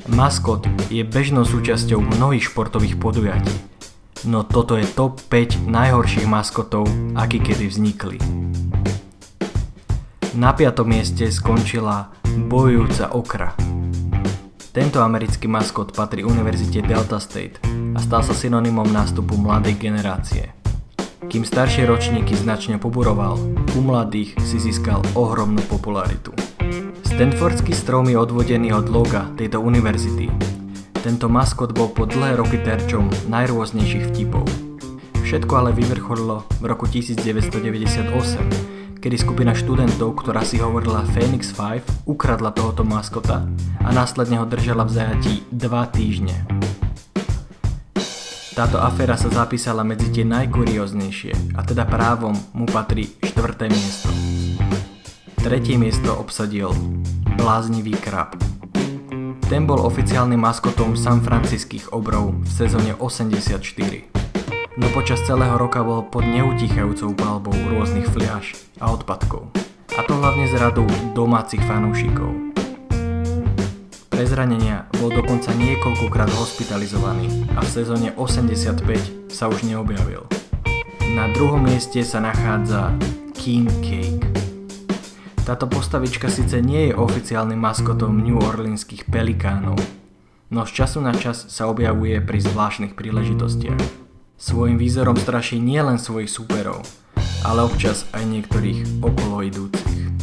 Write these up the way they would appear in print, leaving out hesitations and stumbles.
Maskot je bežnou súčasťou mnohých športových podujatí, no toto je top 5 najhorších maskotov, akí kedy vznikli. Na 5. mieste skončila bojujúca okra. Tento americký maskot patrí Univerzite Delta State a stal sa synonymom nástupu mladej generácie. Kým staršie ročníky značne poburoval, u mladých si získal ohromnú popularitu. Stanfordský strom je odvodený od loga tejto univerzity. Tento maskot bol po dlhé roky terčom najrôznejších vtipov. Všetko ale vyvrcholilo v roku 1998, kedy skupina študentov, ktorá si hovorila Phoenix 5, ukradla tohoto maskota a následne ho držala v zajatí 2 týždne. Táto aféra sa zapísala medzi tie najkurióznejšie a teda právom mu patrí 4. miesto. 3. miesto obsadil bláznivý krab. Ten bol oficiálnym maskotom sanfranciských obrov v sezóne 84. No počas celého roka bol pod neutíchajúcou palbou rôznych fľaš a odpadkov. A to hlavne z radu domácich fanúšikov. Pre zranenia bol dokonca niekoľkokrát hospitalizovaný a v sezóne 85 sa už neobjavil. Na 2. mieste sa nachádza King Cake. Táto postavička síce nie je oficiálnym maskotom New Orleanských Pelikánov, no z času na čas sa objavuje pri zvláštnych príležitostiach. Svojím výzorom straší nielen svojich súperov, ale občas aj niektorých okolo idúcich.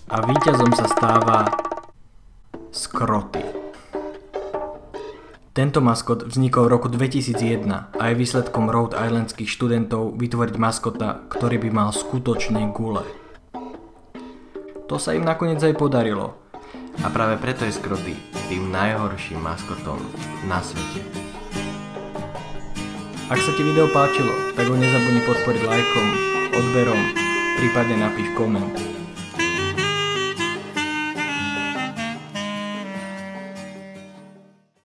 A víťazom sa stáva Skroty. Tento maskot vznikol v roku 2001 a je výsledkom Rhode Islandských študentov vytvoriť maskota, ktorý by mal skutočné gule. To sa im nakoniec aj podarilo. A práve preto je Skroty tým najhorším maskotom na svete. Ak sa ti video páčilo, tak ho nezabudni podporiť lajkom, odberom, prípadne napíš koment.